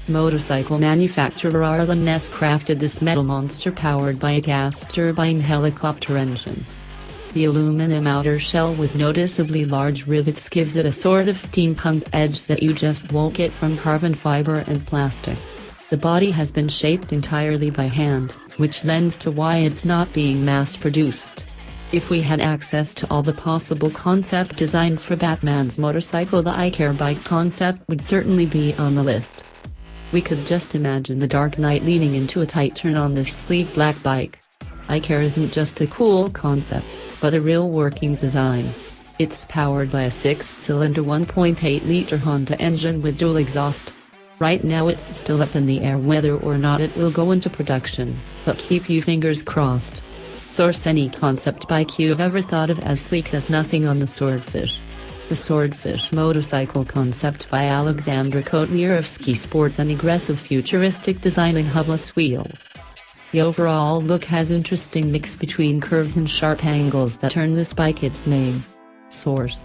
Motorcycle manufacturer Arlen Ness crafted this metal monster powered by a gas turbine helicopter engine. The aluminum outer shell with noticeably large rivets gives it a sort of steampunk edge that you just won't get from carbon fiber and plastic. The body has been shaped entirely by hand, which lends to why it's not being mass-produced. If we had access to all the possible concept designs for Batman's motorcycle, the iCare bike concept would certainly be on the list. We could just imagine the Dark Knight leaning into a tight turn on this sleek black bike. iCare isn't just a cool concept, but a real working design. It's powered by a 6-cylinder 1.8-liter Honda engine with dual exhaust. Right now it's still up in the air whether or not it will go into production, but keep your fingers crossed. Source: any concept bike you've ever thought of as sleek has nothing on the Swordfish. The Swordfish motorcycle concept by Alexandra Kotniarevsky sports an aggressive futuristic design and hubless wheels. The overall look has interesting mix between curves and sharp angles that earn this bike its name. Source: